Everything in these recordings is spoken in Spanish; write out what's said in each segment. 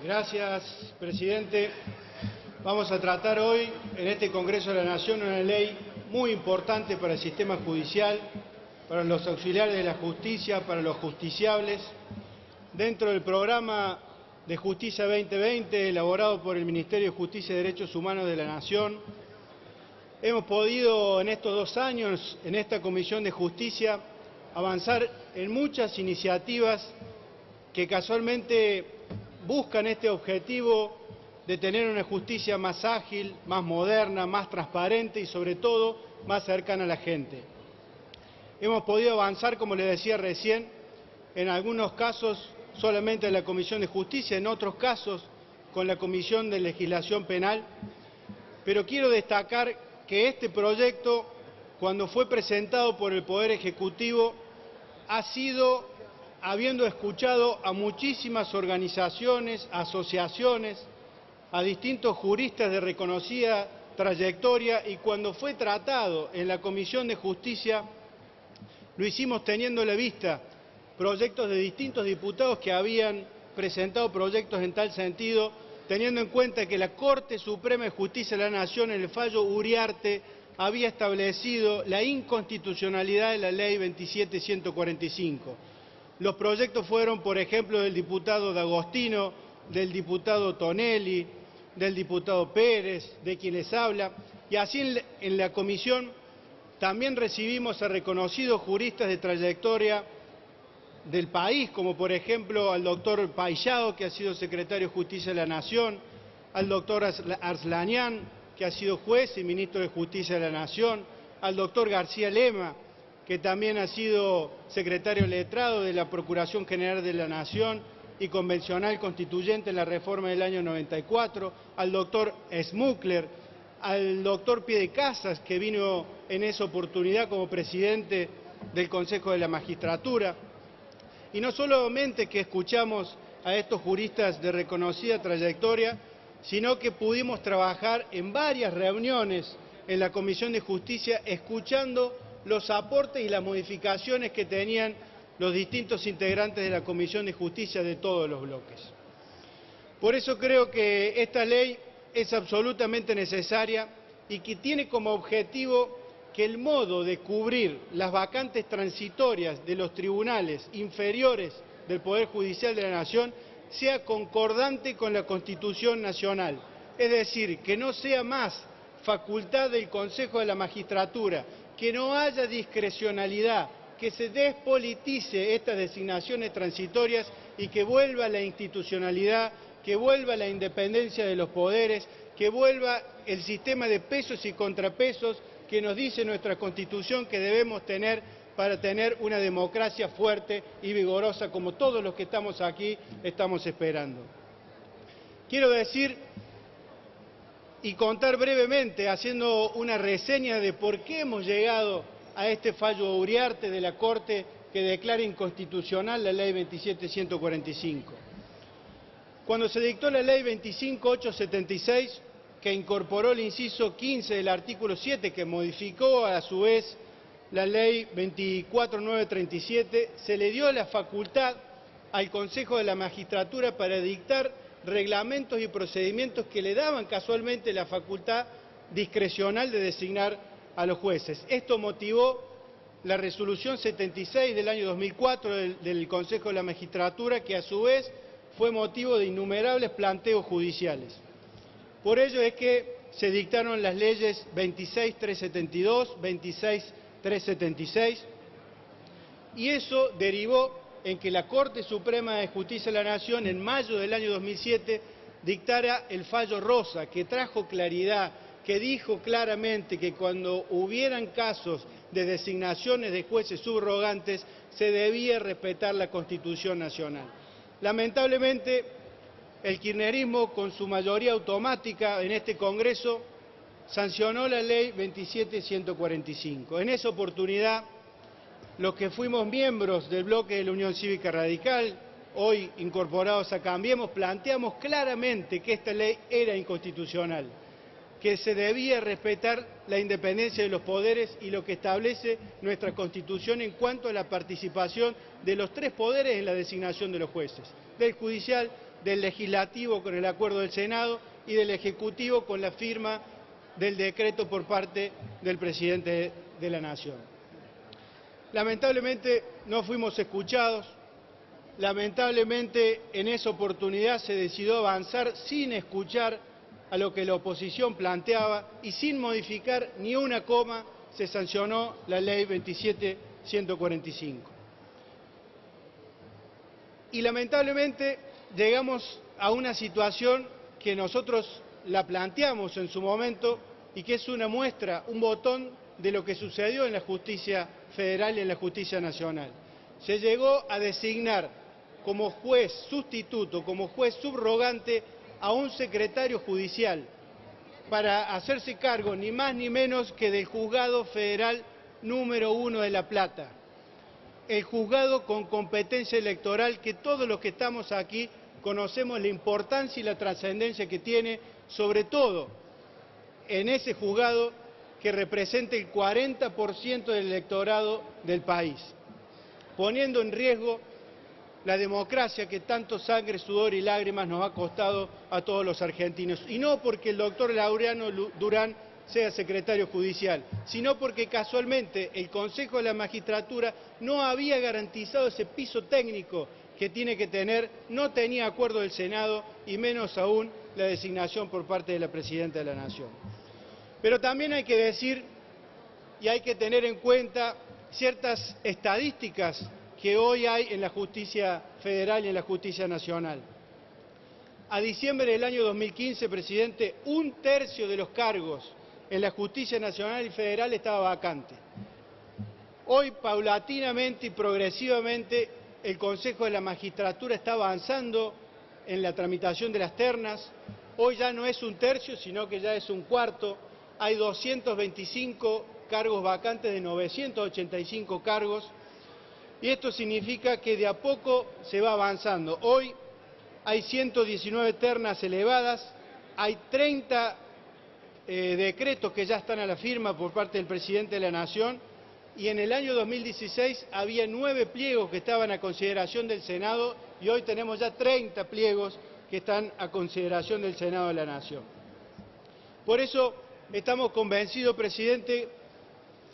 Gracias, presidente. Vamos a tratar hoy, en este Congreso de la Nación, una ley muy importante para el sistema judicial, para los auxiliares de la justicia, para los justiciables. Dentro del programa de Justicia 2020, elaborado por el Ministerio de Justicia y Derechos Humanos de la Nación, hemos podido en estos 2 años, en esta Comisión de Justicia, avanzar en muchas iniciativas que casualmente buscan este objetivo de tener una justicia más ágil, más moderna, más transparente y sobre todo más cercana a la gente. Hemos podido avanzar, como les decía recién, en algunos casos solamente en la Comisión de Justicia, en otros casos con la Comisión de Legislación Penal, pero quiero destacar que este proyecto, cuando fue presentado por el Poder Ejecutivo, ha sido habiendo escuchado a muchísimas organizaciones, asociaciones, a distintos juristas de reconocida trayectoria, y cuando fue tratado en la Comisión de Justicia, lo hicimos teniendo a la vista proyectos de distintos diputados que habían presentado proyectos en tal sentido, teniendo en cuenta que la Corte Suprema de Justicia de la Nación, en el fallo Uriarte, había establecido la inconstitucionalidad de la Ley 27145. Los proyectos fueron, por ejemplo, del diputado D'Agostino, del diputado Tonelli, del diputado Pérez, de quien les habla, y así en la comisión también recibimos a reconocidos juristas de trayectoria del país, como por ejemplo al doctor Paillado, que ha sido secretario de Justicia de la Nación, al doctor Arslanian, que ha sido juez y ministro de Justicia de la Nación, al doctor García Lema, que también ha sido secretario letrado de la Procuración General de la Nación y convencional constituyente en la reforma del año 94, al doctor Smukler, al doctor Piedecasas, que vino en esa oportunidad como presidente del Consejo de la Magistratura. Y no solamente que escuchamos a estos juristas de reconocida trayectoria, sino que pudimos trabajar en varias reuniones en la Comisión de Justicia, escuchando los aportes y las modificaciones que tenían los distintos integrantes de la Comisión de Justicia de todos los bloques. Por eso creo que esta ley es absolutamente necesaria y que tiene como objetivo que el modo de cubrir las vacantes transitorias de los tribunales inferiores del Poder Judicial de la Nación sea concordante con la Constitución Nacional, es decir, que no sea más facultad del Consejo de la Magistratura, que no haya discrecionalidad, que se despolitice estas designaciones transitorias y que vuelva la institucionalidad, que vuelva la independencia de los poderes, que vuelva el sistema de pesos y contrapesos que nos dice nuestra Constitución que debemos tener para tener una democracia fuerte y vigorosa, como todos los que estamos aquí estamos esperando. Quiero decir y contar brevemente, haciendo una reseña de por qué hemos llegado a este fallo Uriarte de la Corte que declara inconstitucional la Ley 27145. Cuando se dictó la Ley 25876, que incorporó el inciso 15 del artículo 7, que modificó a su vez la Ley 24937, se le dio la facultad al Consejo de la Magistratura para dictar reglamentos y procedimientos que le daban casualmente la facultad discrecional de designar a los jueces. Esto motivó la resolución 76 del año 2004 del Consejo de la Magistratura, que a su vez fue motivo de innumerables planteos judiciales. Por ello es que se dictaron las leyes 26372, 26376, y eso derivó en que la Corte Suprema de Justicia de la Nación, en mayo del año 2007, dictara el fallo Rosa, que trajo claridad, que dijo claramente que cuando hubieran casos de designaciones de jueces subrogantes, se debía respetar la Constitución Nacional. Lamentablemente, el kirchnerismo, con su mayoría automática en este Congreso, sancionó la Ley 27145. En esa oportunidad, los que fuimos miembros del bloque de la Unión Cívica Radical, hoy incorporados a Cambiemos, planteamos claramente que esta ley era inconstitucional. que se debía respetar la independencia de los poderes y lo que establece nuestra Constitución en cuanto a la participación de los tres poderes en la designación de los jueces, del judicial, del legislativo con el acuerdo del Senado y del Ejecutivo con la firma del decreto por parte del presidente de la Nación. Lamentablemente no fuimos escuchados, lamentablemente en esa oportunidad se decidió avanzar sin escuchar a lo que la oposición planteaba y sin modificar ni una coma se sancionó la ley 27.145. Y lamentablemente llegamos a una situación que nosotros la planteamos en su momento y que es una muestra, un botón de lo que sucedió en la justicia federal y en la justicia nacional. Se llegó a designar como juez sustituto, como juez subrogante a un secretario judicial para hacerse cargo ni más ni menos que del Juzgado Federal número 1 de La Plata, el juzgado con competencia electoral que todos los que estamos aquí conocemos la importancia y la trascendencia que tiene, sobre todo en ese juzgado que representa el 40% del electorado del país, poniendo en riesgo la democracia que tanto sangre, sudor y lágrimas nos ha costado a todos los argentinos. Y no porque el doctor Laureano Durán sea secretario judicial, sino porque casualmente el Consejo de la Magistratura no había garantizado ese piso técnico que tiene que tener, no tenía acuerdo del Senado y menos aún la designación por parte de la Presidenta de la Nación. Pero también hay que decir y hay que tener en cuenta ciertas estadísticas que hoy hay en la justicia federal y en la justicia nacional. A diciembre del año 2015, presidente, 1/3 de los cargos en la justicia nacional y federal estaba vacante. Hoy, paulatinamente y progresivamente, el Consejo de la Magistratura está avanzando en la tramitación de las ternas. Hoy ya no es 1/3, sino que ya es 1/4. Hay 225 cargos vacantes de 985 cargos. Y esto significa que de a poco se va avanzando. Hoy hay 119 ternas elevadas, hay 30 decretos que ya están a la firma por parte del presidente de la Nación y en el año 2016 había 9 pliegos que estaban a consideración del Senado y hoy tenemos ya 30 pliegos que están a consideración del Senado de la Nación. Por eso estamos convencidos, presidente,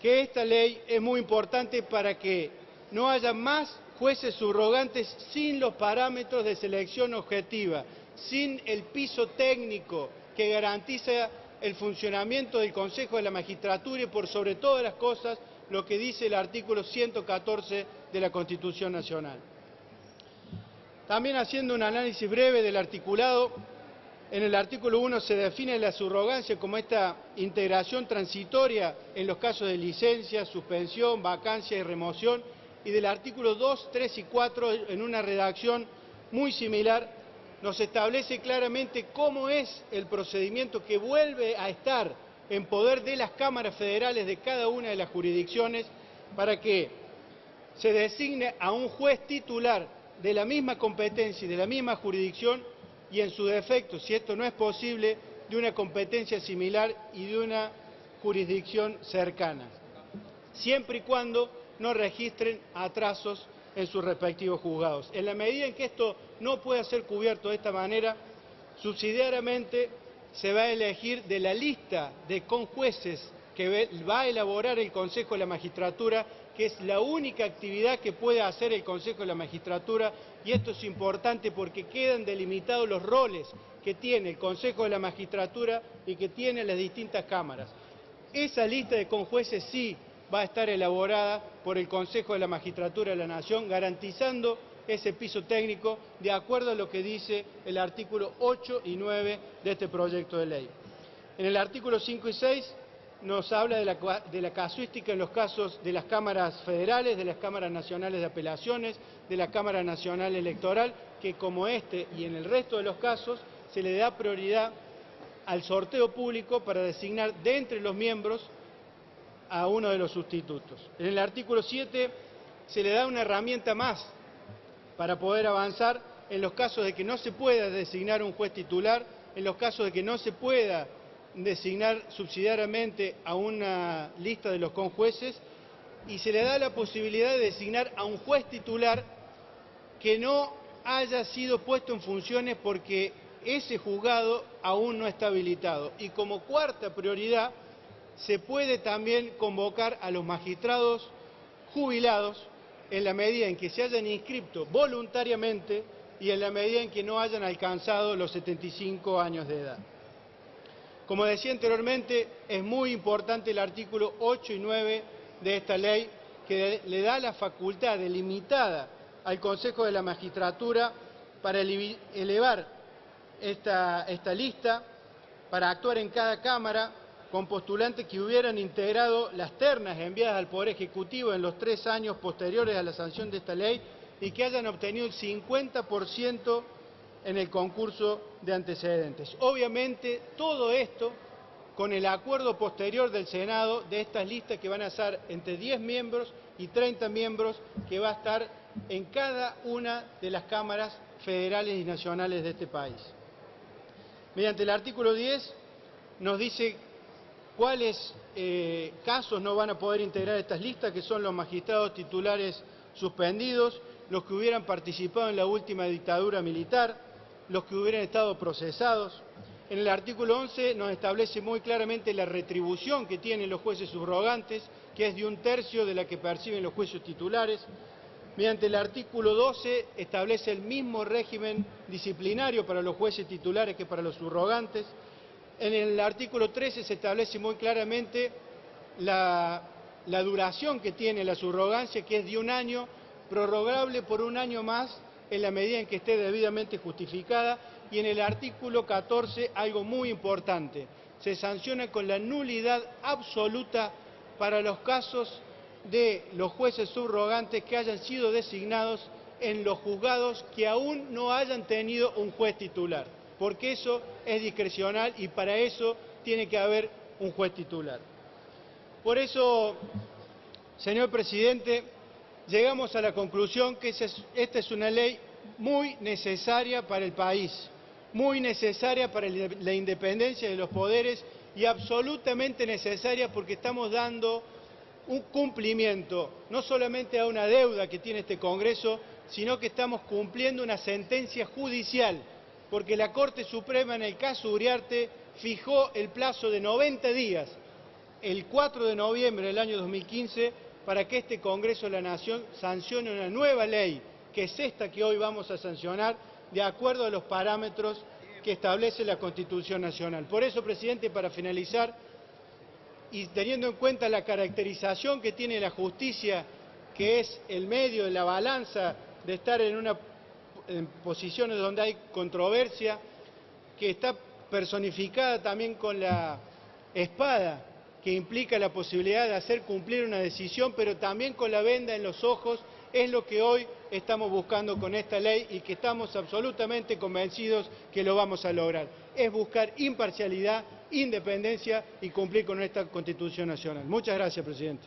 que esta ley es muy importante para que no haya más jueces subrogantes sin los parámetros de selección objetiva, sin el piso técnico que garantiza el funcionamiento del Consejo de la Magistratura y por sobre todas las cosas lo que dice el artículo 114 de la Constitución Nacional. También haciendo un análisis breve del articulado, en el artículo 1 se define la subrogancia como esta integración transitoria en los casos de licencia, suspensión, vacancia y remoción, y del artículo 2, 3 y 4, en una redacción muy similar, nos establece claramente cómo es el procedimiento que vuelve a estar en poder de las cámaras federales de cada una de las jurisdicciones para que se designe a un juez titular de la misma competencia y de la misma jurisdicción y en su defecto, si esto no es posible, de una competencia similar y de una jurisdicción cercana, siempre y cuando no registren atrasos en sus respectivos juzgados. En la medida en que esto no pueda ser cubierto de esta manera, subsidiariamente se va a elegir de la lista de conjueces que va a elaborar el Consejo de la Magistratura, que es la única actividad que puede hacer el Consejo de la Magistratura, y esto es importante porque quedan delimitados los roles que tiene el Consejo de la Magistratura y que tienen las distintas cámaras. Esa lista de conjueces sí va a estar elaborada por el Consejo de la Magistratura de la Nación, garantizando ese piso técnico de acuerdo a lo que dice el artículo 8 y 9 de este proyecto de ley. En el artículo 5 y 6 nos habla de la casuística en los casos de las cámaras federales, de las cámaras nacionales de apelaciones, de la Cámara Nacional Electoral, que como este y en el resto de los casos se le da prioridad al sorteo público para designar de entre los miembros a uno de los sustitutos. En el artículo 7 se le da una herramienta más para poder avanzar en los casos de que no se pueda designar un juez titular, en los casos de que no se pueda designar subsidiariamente a una lista de los conjueces y se le da la posibilidad de designar a un juez titular que no haya sido puesto en funciones porque ese juzgado aún no está habilitado. Y como cuarta prioridad, se puede también convocar a los magistrados jubilados en la medida en que se hayan inscrito voluntariamente y en la medida en que no hayan alcanzado los 75 años de edad. Como decía anteriormente, es muy importante el artículo 8 y 9 de esta ley, que le da la facultad delimitada al Consejo de la Magistratura para elevar esta lista, para actuar en cada Cámara con postulantes que hubieran integrado las ternas enviadas al Poder Ejecutivo en los 3 años posteriores a la sanción de esta ley y que hayan obtenido el 50% en el concurso de antecedentes. Obviamente, todo esto con el acuerdo posterior del Senado de estas listas que van a ser entre 10 miembros y 30 miembros que va a estar en cada una de las cámaras federales y nacionales de este país. Mediante el artículo 10 nos dice cuáles casos no van a poder integrar estas listas, que son los magistrados titulares suspendidos, los que hubieran participado en la última dictadura militar, los que hubieran estado procesados. En el artículo 11 nos establece muy claramente la retribución que tienen los jueces subrogantes, que es de 1/3 de la que perciben los jueces titulares. Mediante el artículo 12 establece el mismo régimen disciplinario para los jueces titulares que para los subrogantes. En el artículo 13 se establece muy claramente la duración que tiene la subrogancia, que es de 1 año, prorrogable por 1 año más en la medida en que esté debidamente justificada. Y en el artículo 14, algo muy importante, se sanciona con la nulidad absoluta para los casos de los jueces subrogantes que hayan sido designados en los juzgados que aún no hayan tenido un juez titular, porque eso es discrecional y para eso tiene que haber un juez titular. Por eso, señor presidente, llegamos a la conclusión que esta es una ley muy necesaria para el país, muy necesaria para la independencia de los poderes y absolutamente necesaria porque estamos dando un cumplimiento no solamente a una deuda que tiene este Congreso, sino que estamos cumpliendo una sentencia judicial, porque la Corte Suprema en el caso Uriarte fijó el plazo de 90 días, el 4 de noviembre del año 2015, para que este Congreso de la Nación sancione una nueva ley, que es esta que hoy vamos a sancionar, de acuerdo a los parámetros que establece la Constitución Nacional. Por eso, presidente, para finalizar, y teniendo en cuenta la caracterización que tiene la justicia, que es el medio de la balanza de estar en posiciones donde hay controversia, que está personificada también con la espada, que implica la posibilidad de hacer cumplir una decisión, pero también con la venda en los ojos, es lo que hoy estamos buscando con esta ley y que estamos absolutamente convencidos que lo vamos a lograr. Es buscar imparcialidad, independencia y cumplir con esta Constitución Nacional. Muchas gracias, presidente.